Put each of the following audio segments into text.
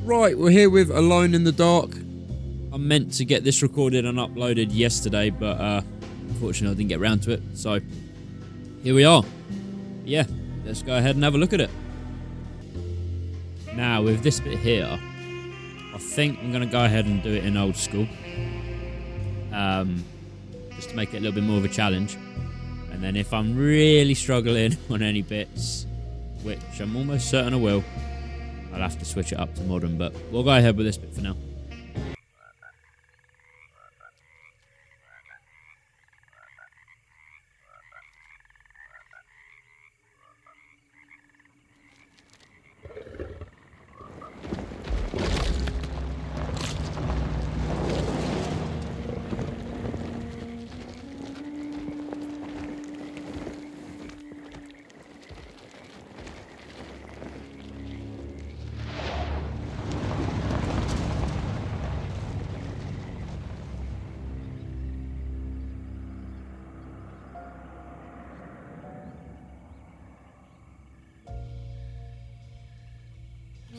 Right, we're here with Alone in the Dark. I meant to get this recorded and uploaded yesterday, but unfortunately I didn't get around to it. So here we are. Yeah, let's go ahead and have a look at it. Now, with this bit here, I think I'm going to go ahead and do it in old school. Just to make it a little bit more of a challenge. And then if I'm really struggling on any bits, which I'm almost certain I will, I'll have to switch it up to modern, but we'll go ahead with this bit for now.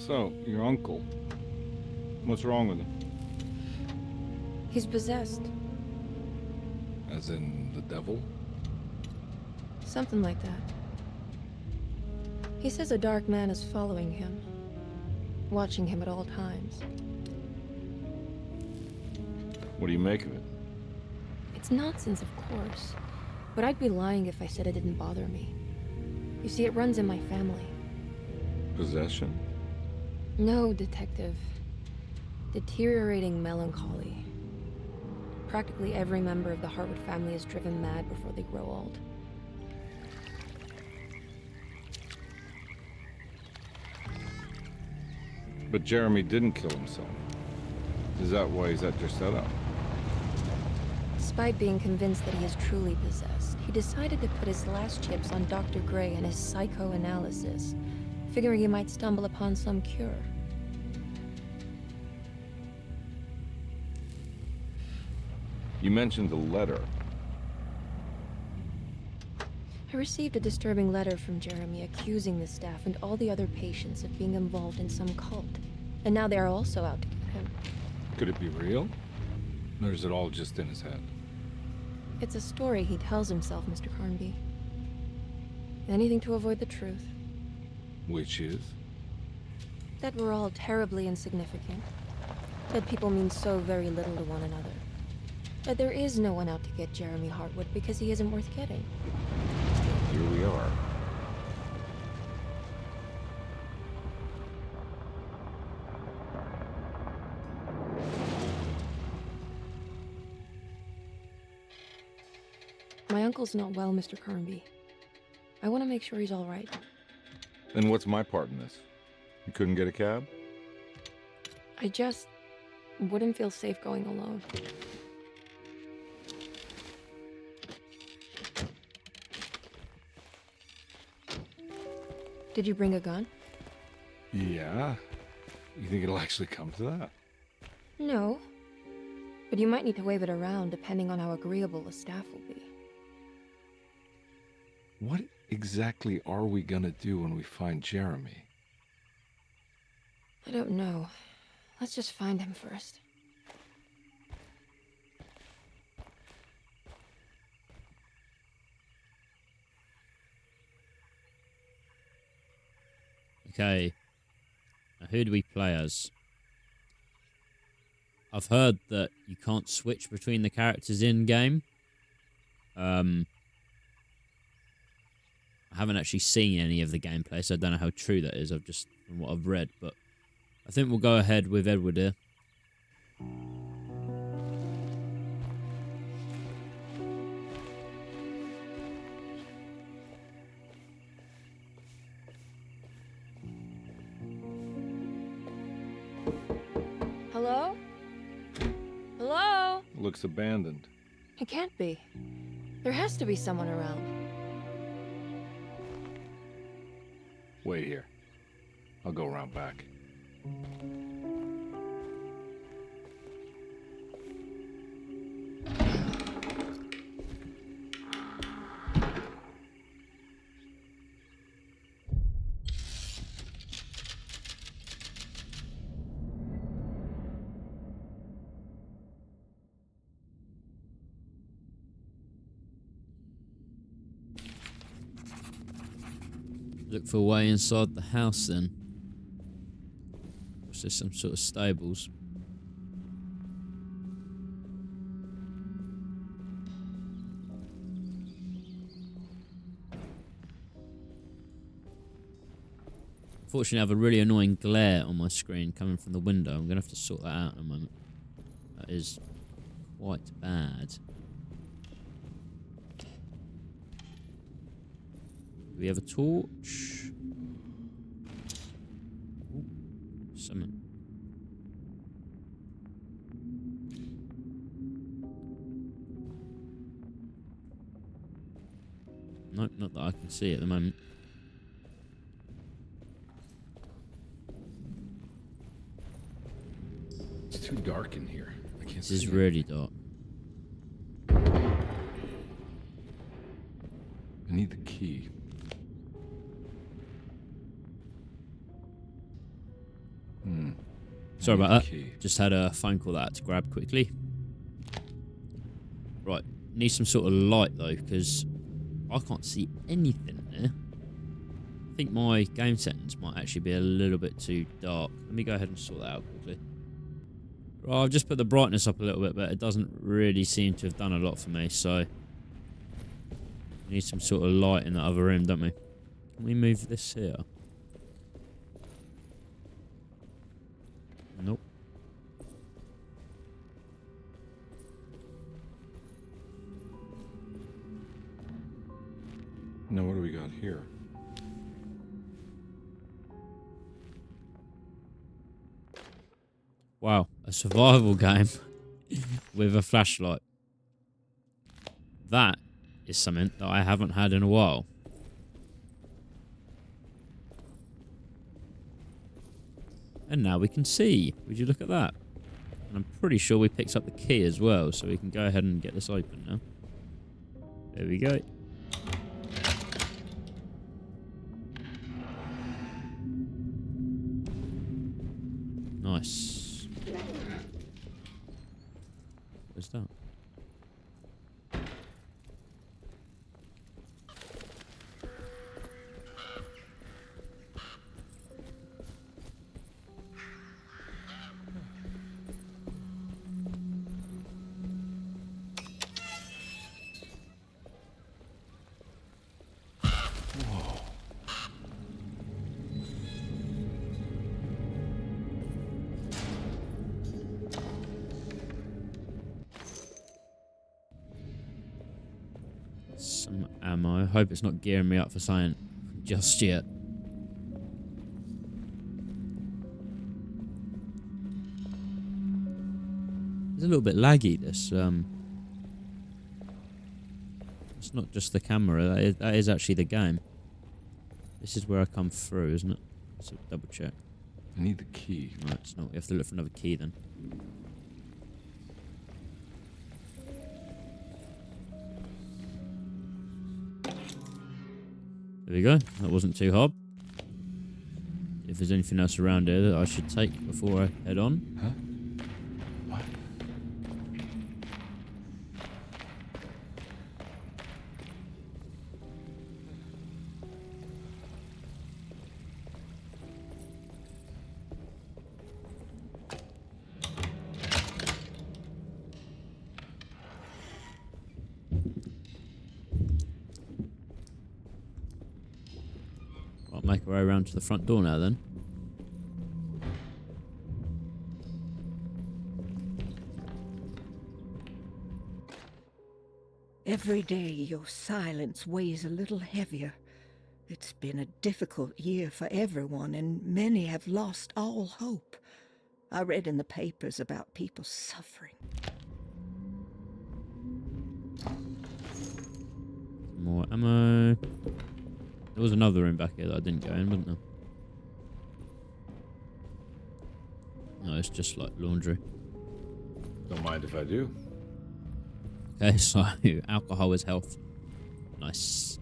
So, your uncle, what's wrong with him? He's possessed. As in the devil? Something like that. He says a dark man is following him, watching him at all times. What do you make of it? It's nonsense, of course, but I'd be lying if I said it didn't bother me. You see, it runs in my family. Possession? No, detective. Deteriorating melancholy. Practically every member of the Hartwood family is driven mad before they grow old. But Jeremy didn't kill himself. Is that why he's at Derceto? Despite being convinced that he is truly possessed, he decided to put his last chips on Dr. Gray and his psychoanalysis, figuring he might stumble upon some cure. You mentioned a letter. I received a disturbing letter from Jeremy accusing the staff and all the other patients of being involved in some cult. And now they are also out to get him. Could it be real? Or is it all just in his head? It's a story he tells himself, Mr. Carnby. Anything to avoid the truth. Which is? That we're all terribly insignificant. That people mean so very little to one another. That there is no one out to get Jeremy Hartwood because he isn't worth getting. Here we are. My uncle's not well, Mr. Carnby. I want to make sure he's all right. Then what's my part in this? You couldn't get a cab? I just wouldn't feel safe going alone. Did you bring a gun? Yeah. You think it'll actually come to that? No. But you might need to wave it around depending on how agreeable the staff will be. What exactly are we gonna do when we find Jeremy? I don't know. Let's just find him first. Okay. Now, who do we play as? I've heard that you can't switch between the characters in-game. I haven't actually seen any of the gameplay, so I don't know how true that is. I've just from what I've read, but I think we'll go ahead with Edward here. Hello? Hello? Looks abandoned. It can't be. There has to be someone around. Wait here. I'll go around back. Look for a way inside the house then. Was there some sort of stables? Unfortunately, I have a really annoying glare on my screen coming from the window. I'm going to have to sort that out in a moment. That is quite bad. Do we have a torch? Ooh, something. Nope, not that I can see at the moment. It's too dark in here. I can't This see is it. really dark. I need the key. Sorry I need about the that. key. Just had a phone call that I had to grab quickly. Right, need some sort of light though, because I can't see anything there. I think my game settings might actually be a little bit too dark. Let me go ahead and sort that out quickly. Right, I've just put the brightness up a little bit, but it doesn't really seem to have done a lot for me, so... We need some sort of light in that other room, don't we? Can we move this here? Nope. Now what do we got here? Wow, a survival game with a flashlight. That is something that I haven't had in a while. And now we can see. Would you look at that? And I'm pretty sure we picked up the key as well, so we can go ahead and get this open now. There we go. Nice. What's that? Some ammo. I hope it's not gearing me up for something just yet. It's a little bit laggy, this. It's not just the camera. That is actually the game. This is where I come through, isn't it? So double check. I need the key. Right, it's not. We have to look for another key then. There we go. That wasn't too hard. If there's anything else around here that I should take before I head on. Huh? What? I'll make our way around to the front door now then. Every day your silence weighs a little heavier. It's been a difficult year for everyone, and many have lost all hope. I read in the papers about people suffering. More ammo. There was another room back here that I didn't go in, wasn't there? No, it's just like laundry. Don't mind if I do. Okay, so alcohol is health. Nice.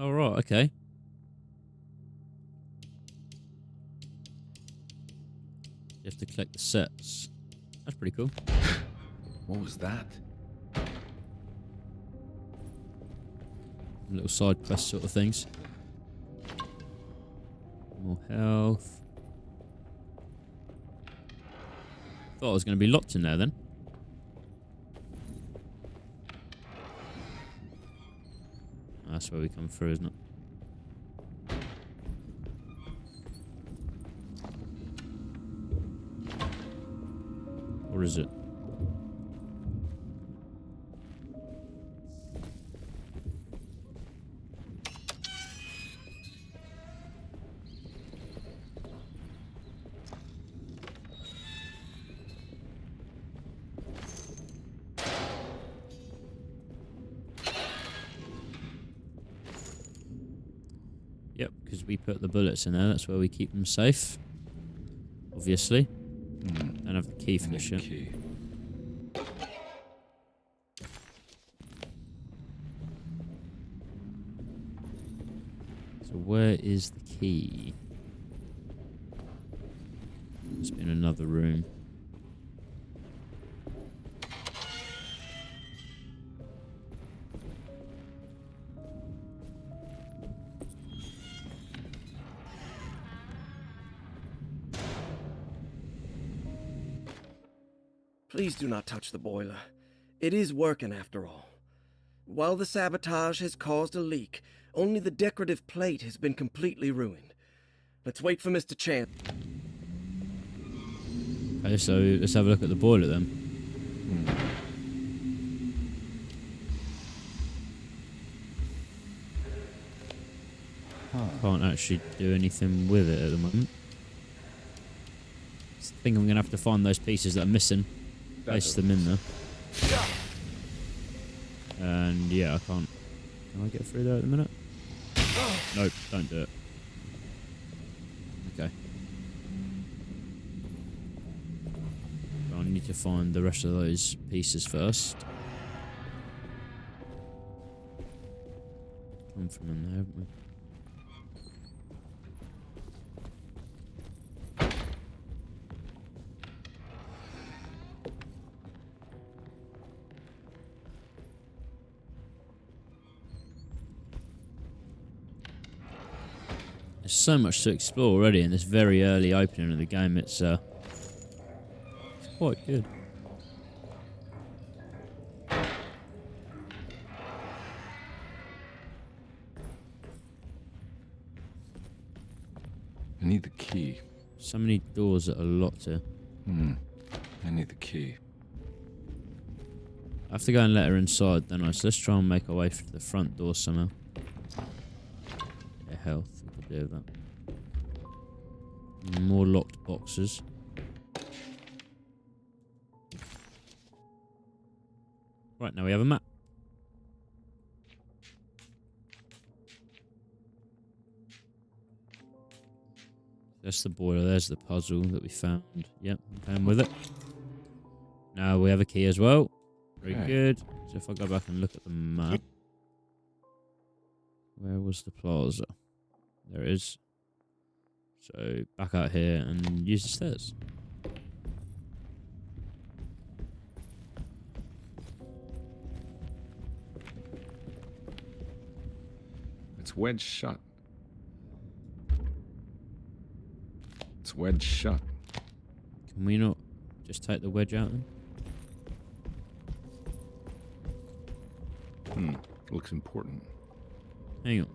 Oh, right, okay. You have to collect the sets. That's pretty cool. What was that? Little side quest sort of things. More health. Thought I was going to be locked in there then. That's where we come through, isn't it? Or is it? Yep, because we put the bullets in there. That's where we keep them safe. Obviously. Don't have the key for this shit. Key. So where is the key? It's in another room. Please do not touch the boiler. It is working after all. While the sabotage has caused a leak, only the decorative plate has been completely ruined. Let's wait for Mr. Chan. Okay, so let's have a look at the boiler then. Can't actually do anything with it at the moment. I think I'm going to have to find those pieces that are missing. Place them in there. And yeah, I can't. Can I get through there at the minute? Nope, don't do it. Okay. I need to find the rest of those pieces first. Come from in there, haven't we? There's so much to explore already in this very early opening of the game. It's quite good. I need the key. So many doors that are locked here. I need the key. I have to go and let her inside, don't I? So let's try and make our way through the front door somehow. Yeah, health. We could do that. More locked boxes. Right, now we have a map. That's the boiler. There's the puzzle that we found. Yep, I'm going with it. Now we have a key as well. Very good. So if I go back and look at the map. Where was the plaza? There it is. So back out here and use the stairs. It's wedged shut. It's wedged shut. Can we not just take the wedge out then? Looks important. Hang on.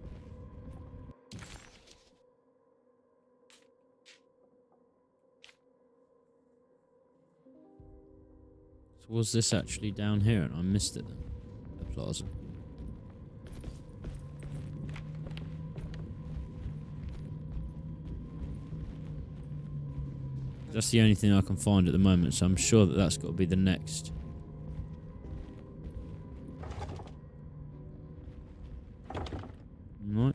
So was this actually down here and I missed it then? The plaza. That's the only thing I can find at the moment, so I'm sure that that's got to be the next. Right.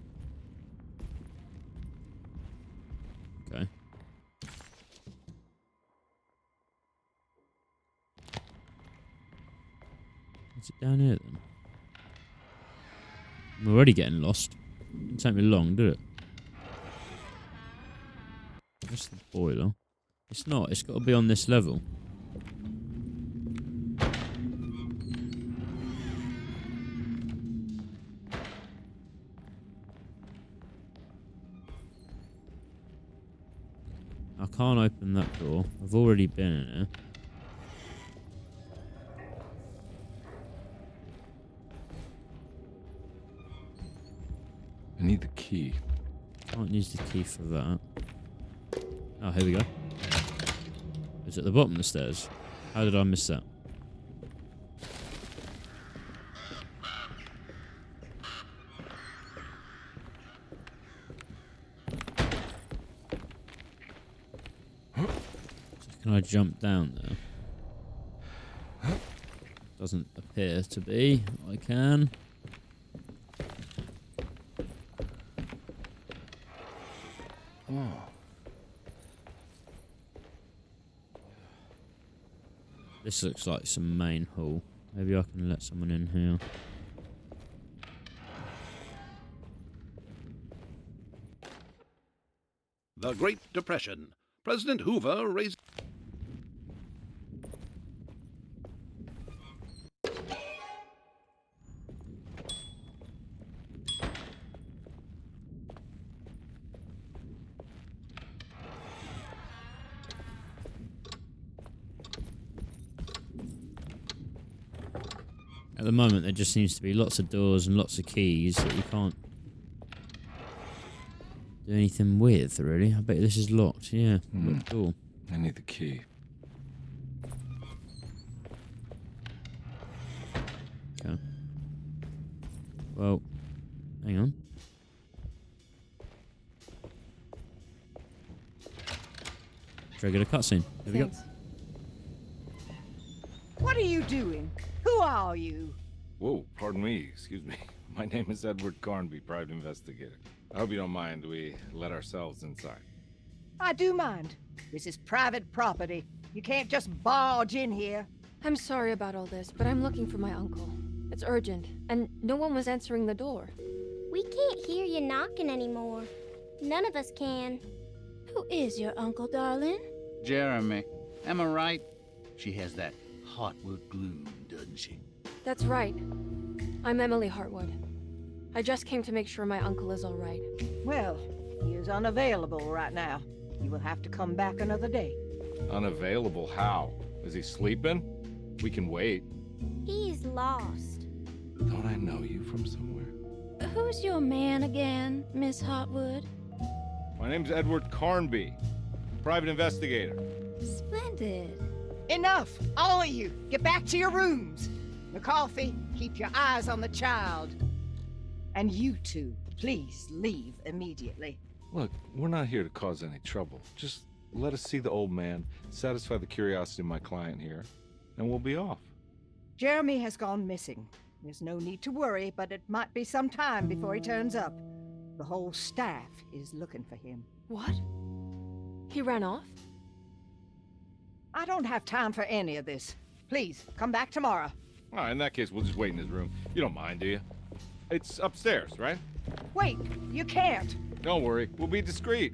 Okay. Is it down here then? I'm already getting lost. Didn't take me long, did it? That's the boiler. It's not. It's got to be on this level. I can't open that door. I've already been in here. I need the key. Can't use the key for that. Oh, here we go. It's at the bottom of the stairs. How did I miss that? Can I jump down there? Doesn't appear to be. I can. Oh. This looks like some main hall. Maybe I can let someone in here. The Great Depression. President Hoover raised... At the moment, there just seems to be lots of doors and lots of keys that you can't do anything with, really. I bet this is locked. Yeah, locked door. I need the key. Okay. Well, hang on. Triggered a cutscene. There we go. Thanks. What are you doing? Who are you? Whoa, pardon me, excuse me. My name is Edward Carnby, private investigator. I hope you don't mind we let ourselves inside. I do mind. This is private property. You can't just barge in here. I'm sorry about all this, but I'm looking for my uncle. It's urgent, and no one was answering the door. We can't hear you knocking anymore. None of us can. Who is your uncle, darling? Jeremy. Am I right? She has that Hartwood gloom, doesn't she? That's right. I'm Emily Hartwood. I just came to make sure my uncle is all right. Well, he is unavailable right now. You will have to come back another day. Unavailable how? Is he sleeping? We can wait. He's lost. Don't I know you from somewhere? Who's your man again, Miss Hartwood? My name's Edward Carnby, private investigator. Splendid. Enough! All of you! Get back to your rooms! McCarthy, keep your eyes on the child. And you two, please leave immediately. Look, we're not here to cause any trouble. Just let us see the old man, satisfy the curiosity of my client here, and we'll be off. Jeremy has gone missing. There's no need to worry, but it might be some time before he turns up. The whole staff is looking for him. What? He ran off? I don't have time for any of this. Please, come back tomorrow. All right, in that case, we'll just wait in his room. You don't mind, do you? It's upstairs, right? Wait, you can't. Don't worry, we'll be discreet.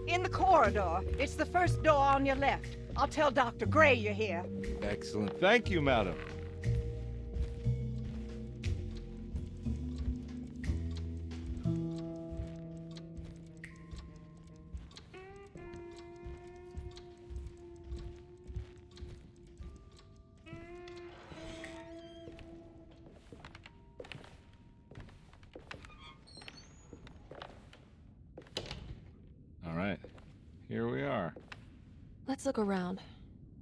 In the corridor. It's the first door on your left. I'll tell Dr. Gray you're here. Excellent. Thank you, madam. All right, here we are. Let's look around.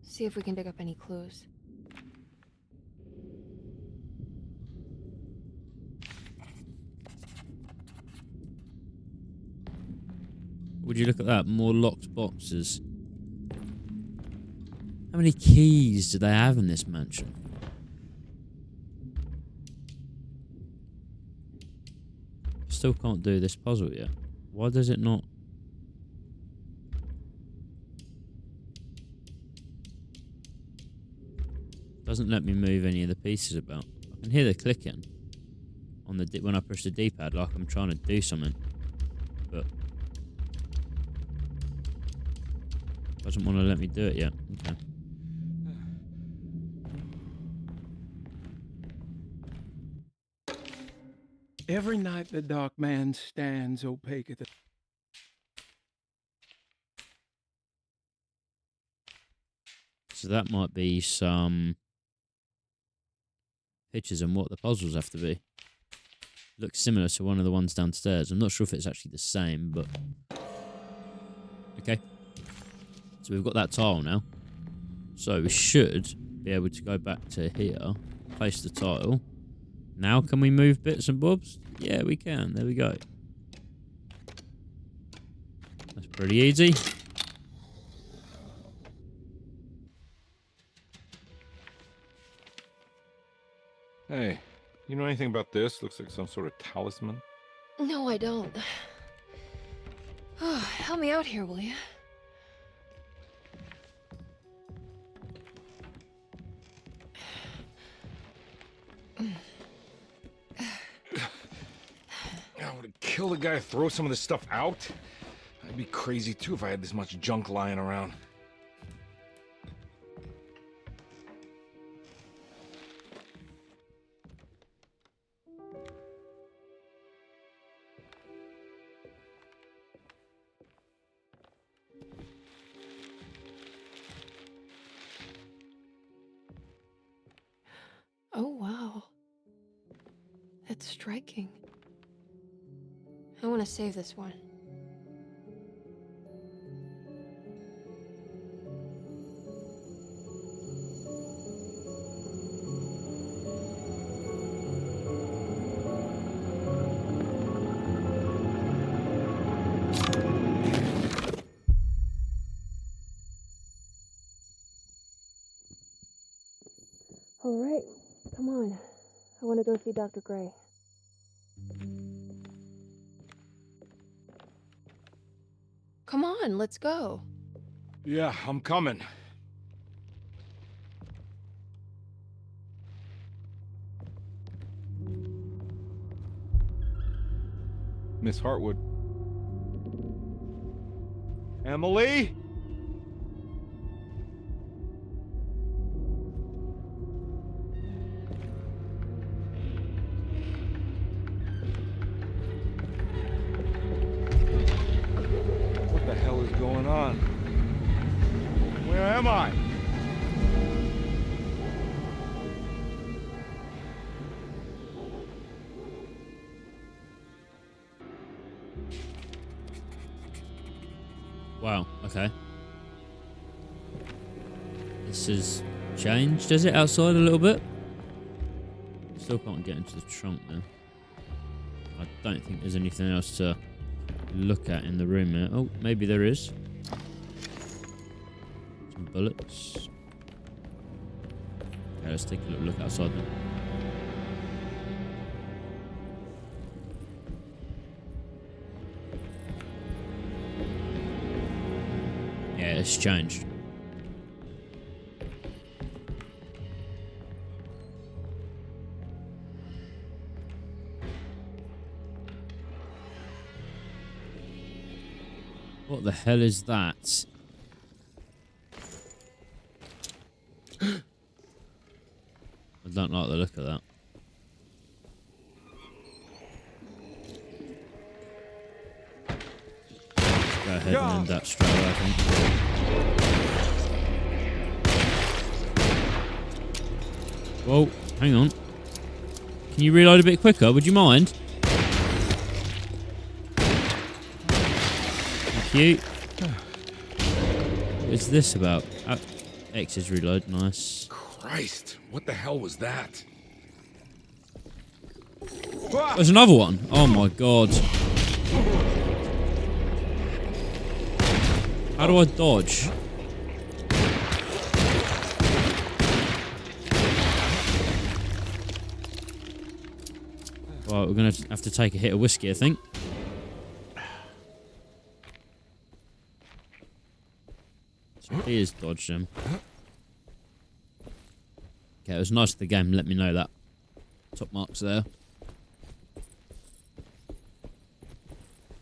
See if we can dig up any clues. Would you look at that? More locked boxes. How many keys do they have in this mansion? Still can't do this puzzle yet. Why does it not? Doesn't let me move any of the pieces about. I can hear the clicking on the when I push the D-pad, like I'm trying to do something, but doesn't want to let me do it yet. Okay. Every night the dark man stands opaque at the... So that might be some pictures and what the puzzles have to be. Looks similar to one of the ones downstairs. I'm not sure if it's actually the same, but... Okay. So we've got that tile now. So we should be able to go back to here, place the tile. Now can we move bits and bobs? Yeah, we can. There we go. That's pretty easy. Hey, you know anything about this? Looks like some sort of talisman. No, I don't. Oh, help me out here, will you? I would kill the guy, throw some of this stuff out. I'd be crazy too if I had this much junk lying around. Oh, wow. That's striking. I want to save this one. All right, come on. I want to go see Dr. Gray. Come on, let's go. Yeah, I'm coming. Miss Hartwood. Emily? What the hell is going on? Where am I? Wow, okay. This has changed, has it, outside a little bit? Still can't get into the trunk now. I don't think there's anything else to look at in the room here. Oh, maybe there is. Some bullets. Okay, let's take a little look outside then. Yeah, it's changed. What the hell is that? I don't like the look of that. Let's go ahead and end that straight away, I think. Whoa, hang on. Can you reload a bit quicker? Would you mind? Thank you. What is this about? X is reload, nice. Christ, what the hell was that? There's another one. Oh my god. How do I dodge? Well, we're going to have to take a hit of whiskey, I think. So here's dodge them. Okay, it was nice of the game. Let me know that. Top marks there.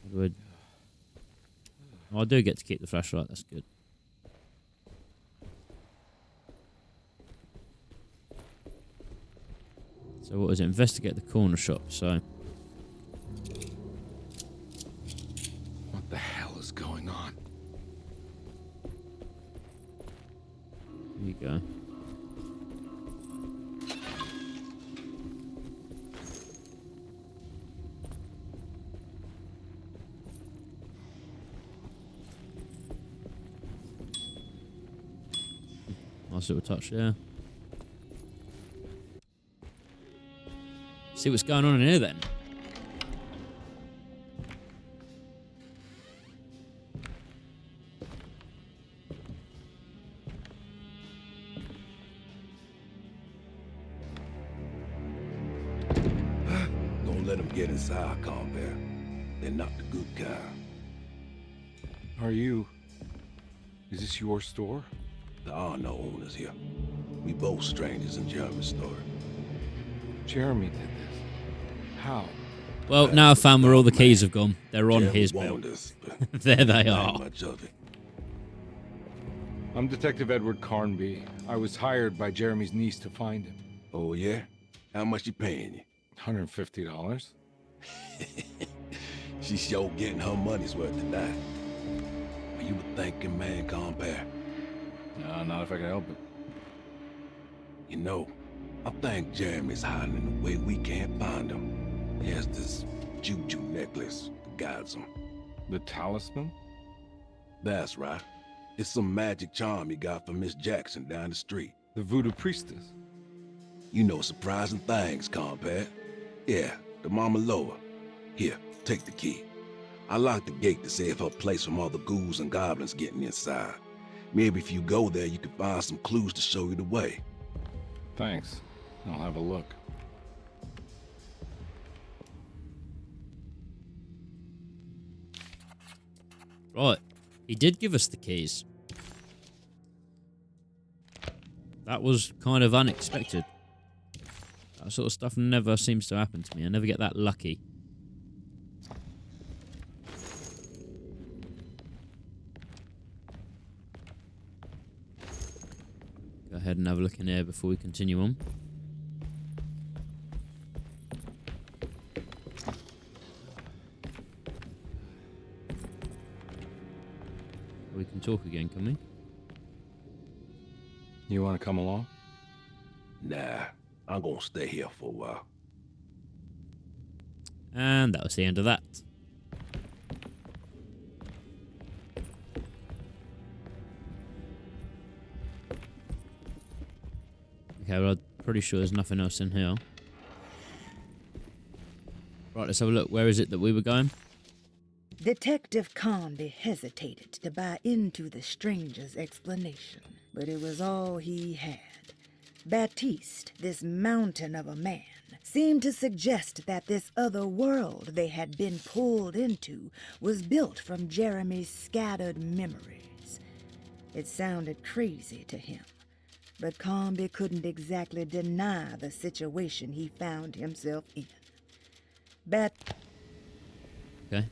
Edward. Oh, I do get to keep the flashlight. That's good. So what is it? Investigate the corner shop. So What the hell is going on? here you go. Nice little touch there. See what's going on in here then. Don't let them get inside, compare. They're not the good kind. Are you... Is this your store? There are no owners here. We both strangers in Jeremy's story. Jeremy did this. How? Well, now I found where all the keys have gone. They're on Jeremy his warned belt. us, but There they not are. much of it. I'm Detective Edward Carnby. I was hired by Jeremy's niece to find him. Oh, yeah? How much she paying you? $150. She's sure getting her money's worth tonight. Are you a thinking man, compare? No, not if I can help it. You know, I think Jeremy's hiding in a way we can't find him. He has this juju necklace that guides him. The talisman? That's right. It's some magic charm he got from Miss Jackson down the street. The voodoo priestess? You know surprising things, compadre. Yeah, the Mama Loa. Here, take the key. I locked the gate to save her place from all the ghouls and goblins getting inside. Maybe if you go there, you can find some clues to show you the way. Thanks. I'll have a look. Right. He did give us the keys. That was kind of unexpected. That sort of stuff never seems to happen to me. I never get that lucky. Go ahead and have a look in here before we continue on. We can talk again, can we? You want to come along? Nah, I'm gonna stay here for a while. And that was the end of that. Okay, well, I'm pretty sure there's nothing else in here. Right, let's have a look. Where is it that we were going? Detective Carnby hesitated to buy into the stranger's explanation, but it was all he had. Baptiste, this mountain of a man, seemed to suggest that this other world they had been pulled into was built from Jeremy's scattered memories. It sounded crazy to him, but Carnby couldn't exactly deny the situation he found himself in. Okay.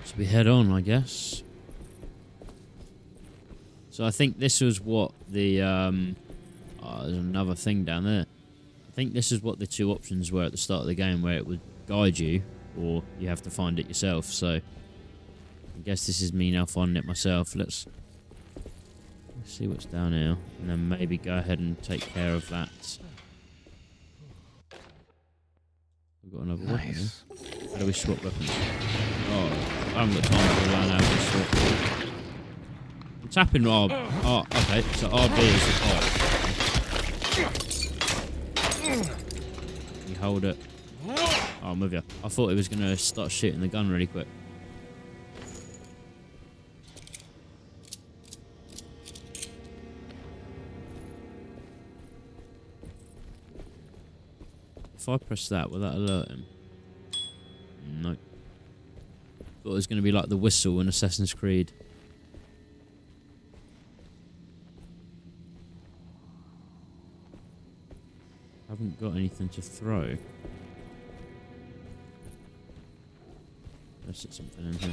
So we head on, I guess. So I think this was what the oh, there's another thing down there. I think this is what the two options were at the start of the game, where it would guide you, or you have to find it yourself. So I guess this is me now finding it myself. Let's see what's down here, and then maybe go ahead and take care of that. We've got another weapon here. How do we swap weapons? Oh, I haven't got time to learn how to swap. I'm tapping R. Oh, okay, so RB is the R. You hold it. Oh, I'm with you. I thought it was going to start shooting the gun really quick. If I press that, will that alert him? Nope. Thought it was going to be like the whistle in Assassin's Creed. Haven't got anything to throw. Unless it's something in here.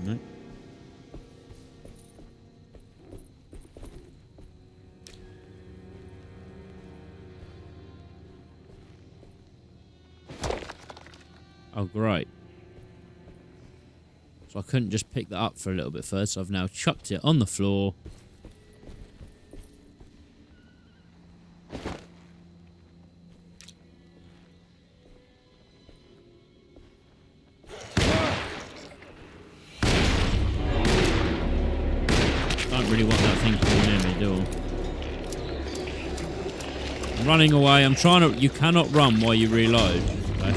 No. Oh, great. So I couldn't just pick that up for a little bit first, so I've now chucked it on the floor. Don't really want that thing coming near me, do I? I'm running away. I'm trying to... You cannot run while you reload. Okay?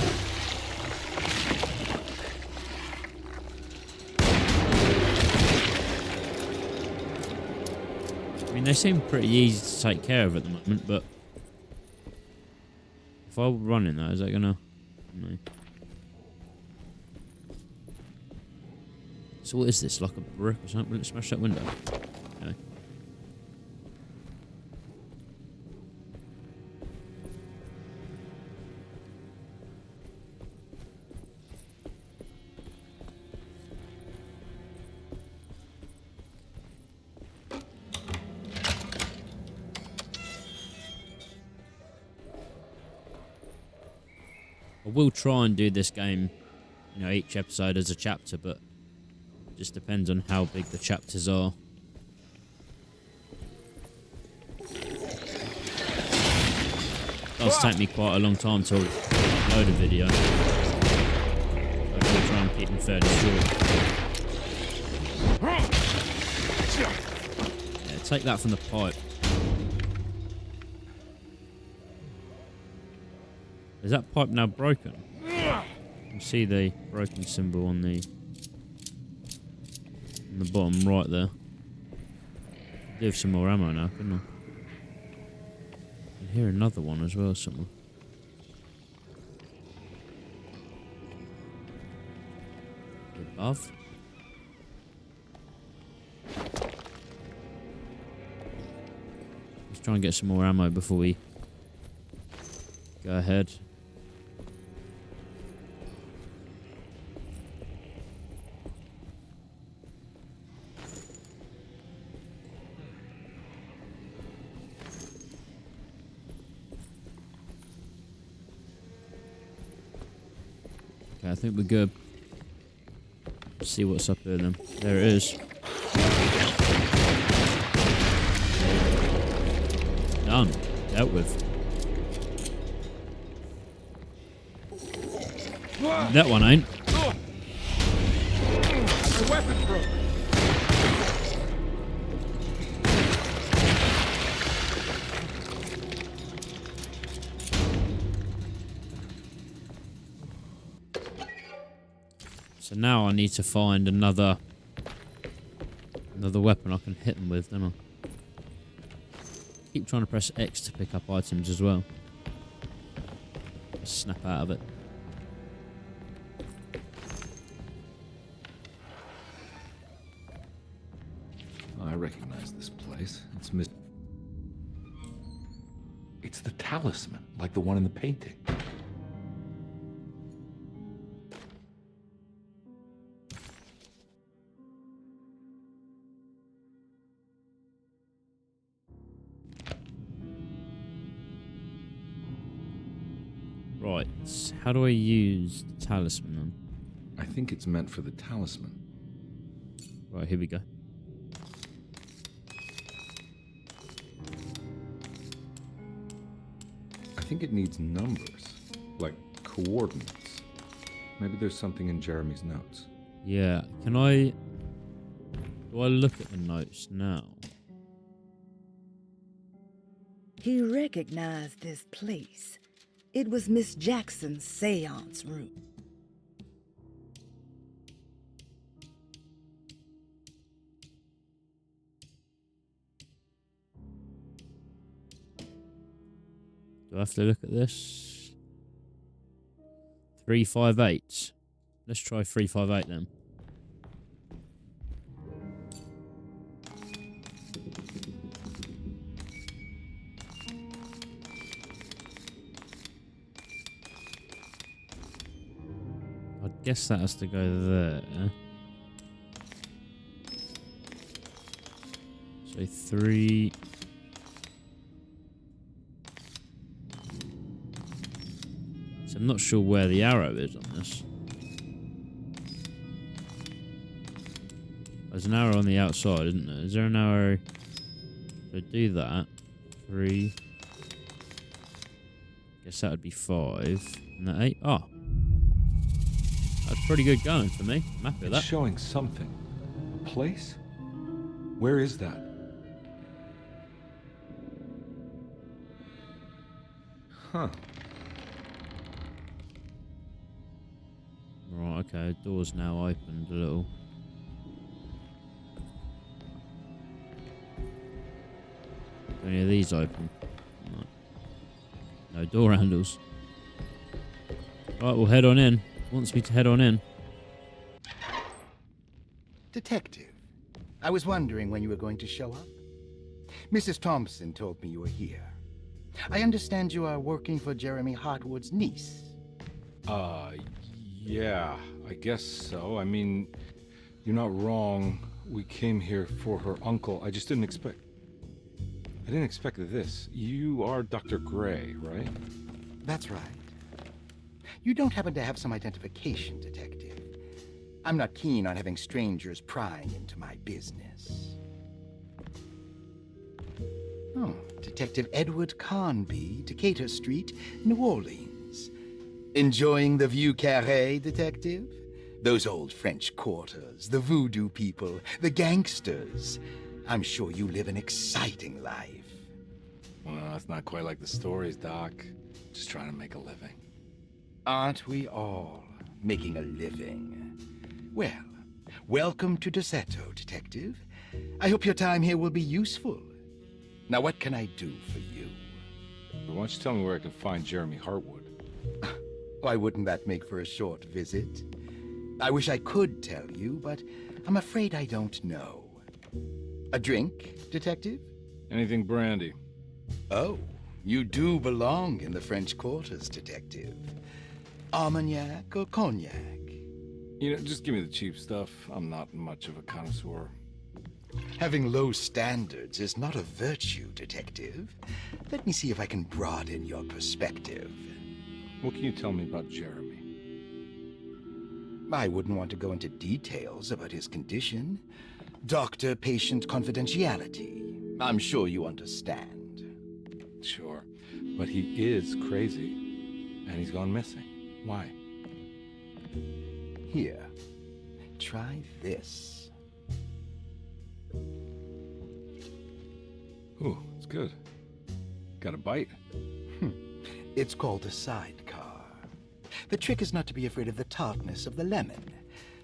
I mean, they seem pretty easy to take care of at the moment, but... If I run in that, is that gonna... No. So what is this? Like a brick or something? Will it smash that window? Okay. I will try and do this game, you know, each episode as a chapter, but it just depends on how big the chapters are. It does take me quite a long time to upload a video. So I will try and keep them fairly short. Yeah, take that from the pipe. Is that pipe now broken? You see the broken symbol on the bottom right there. I do have some more ammo now, couldn't I? I can hear another one as well somewhere. Above. Let's try and get some more ammo before we go ahead. Okay, I think we're good. Let's see what's up here then. There it is. Done. Dealt with. That one ain't. My weapon broke. So now I need to find another weapon I can hit them with, don't I? Keep trying to press X to pick up items as well. Just snap out of it. Oh, I recognize this place. It's the talisman, like the one in the painting. Right, how do I use the talisman then? I think it's meant for the talisman. Right, here we go. I think it needs numbers, like coordinates. Maybe there's something in Jeremy's notes. Yeah, can I... Do I look at the notes now? He recognized this place. It was Miss Jackson's seance room. Do I have to look at this? 358. Let's try 358 then. guess that has to go there. So 3. So I'm not sure where the arrow is on this. There's an arrow on the outside, isn't there? Is there an arrow? So do that. 3. Guess that would be 5. And that 8. Oh. That's pretty good going for me. I'm happy with that. It's showing something. A place? Where is that? Huh. Right, okay. Door's now opened a little. Any of these open? No door handles. Right, we'll head on in. Wants me to head on in. Detective, I was wondering when you were going to show up. Mrs. Thompson told me you were here. I understand you are working for Jeremy Hartwood's niece. Yeah, I guess so. I mean, you're not wrong. We came here for her uncle. I just didn't expect this. You are Dr. Gray, right? That's right. You don't happen to have some identification, Detective. I'm not keen on having strangers prying into my business. Oh, Detective Edward Carnby, Decatur Street, New Orleans. Enjoying the Vieux Carré, Detective? Those old French quarters, the voodoo people, the gangsters. I'm sure you live an exciting life. Well, it's not quite like the stories, Doc. Just trying to make a living. Aren't we all making a living? Well, welcome to Derceto, Detective. I hope your time here will be useful. Now, what can I do for you? Why don't you tell me where I can find Jeremy Hartwood? Why wouldn't that make for a short visit? I wish I could tell you, but I'm afraid I don't know. A drink, Detective? Anything brandy. Oh, you do belong in the French quarters, Detective. Armagnac or cognac? You know, just give me the cheap stuff. I'm not much of a connoisseur. Having low standards is not a virtue, Detective. Let me see if I can broaden your perspective. What can you tell me about Jeremy? I wouldn't want to go into details about his condition. Doctor-patient confidentiality. I'm sure you understand. Sure, but he is crazy, and he's gone missing. Why? Here, try this. Ooh, it's good. Got a bite? It's called a sidecar. The trick is not to be afraid of the tartness of the lemon.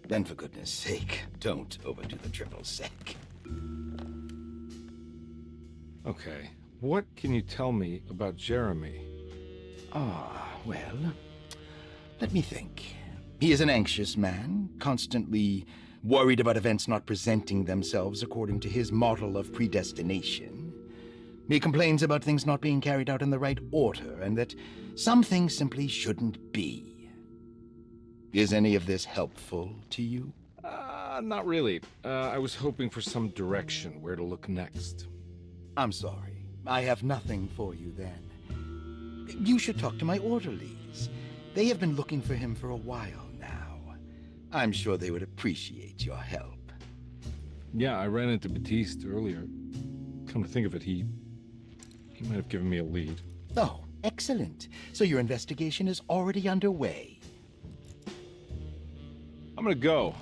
Then, for goodness sake, don't overdo the triple sec. Okay, what can you tell me about Jeremy? Well, let me think. He is an anxious man, constantly worried about events not presenting themselves according to his model of predestination. He complains about things not being carried out in the right order, and that some things simply shouldn't be. Is any of this helpful to you? Not really. I was hoping for some direction where to look next. I'm sorry. I have nothing for you then. You should talk to my orderlies. They have been looking for him for a while now. I'm sure they would appreciate your help. Yeah, I ran into Batiste earlier. Come to think of it, he might have given me a lead. Oh, excellent. So your investigation is already underway. I'm gonna go,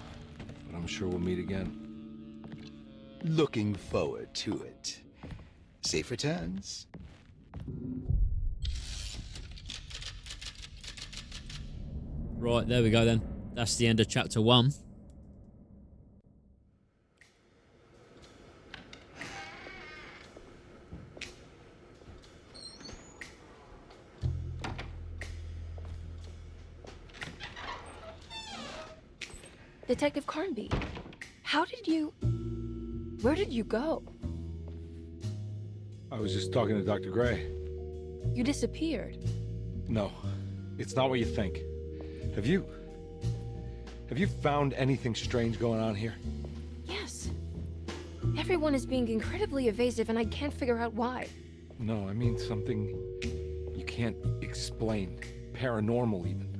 but I'm sure we'll meet again. Looking forward to it. Safe returns. Right, there we go then. That's the end of chapter 1. Detective Carnby, where did you go? I was just talking to Dr. Gray. You disappeared. No, it's not what you think. Have you Have you found anything strange going on here? Yes. Everyone is being incredibly evasive, and I can't figure out why. No, I mean something you can't explain. Paranormal, even.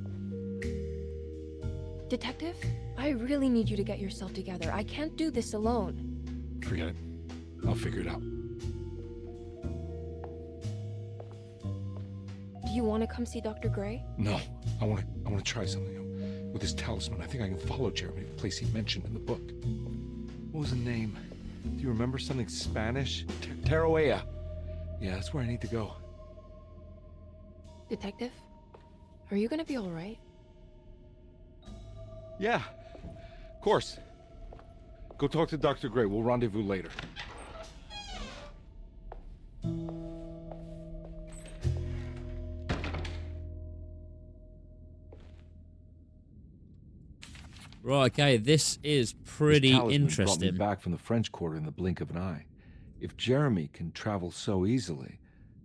Detective, I really need you to get yourself together. I can't do this alone. Forget it. I'll figure it out. Do you want to come see Dr. Gray? No, I want to try something. With his talisman, I think I can follow Jeremy to the place he mentioned in the book. What was the name? Do you remember something Spanish? Tarawea. Yeah, that's where I need to go. Detective, are you gonna be all right? Yeah, of course. Go talk to Dr. Gray. We'll rendezvous later. Right, okay, this is pretty This talisman interesting. brought me back from the French Quarter in the blink of an eye. If Jeremy can travel so easily,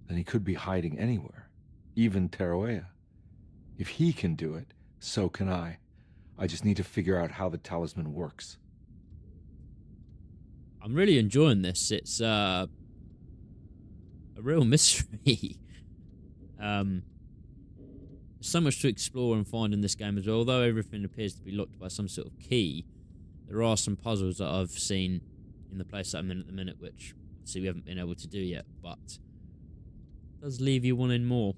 then he could be hiding anywhere, even Tarawea. If he can do it, so can I. I just need to figure out how the talisman works. I'm really enjoying this. It's a real mystery. There's so much to explore and find in this game as well. Although everything appears to be locked by some sort of key, there are some puzzles that I've seen in the place that I'm in at the minute, which obviously we haven't been able to do yet, but it does leave you wanting more.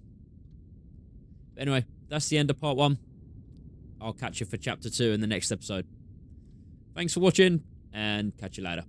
But anyway, that's the end of part 1. I'll catch you for chapter 2 in the next episode. Thanks for watching, and catch you later.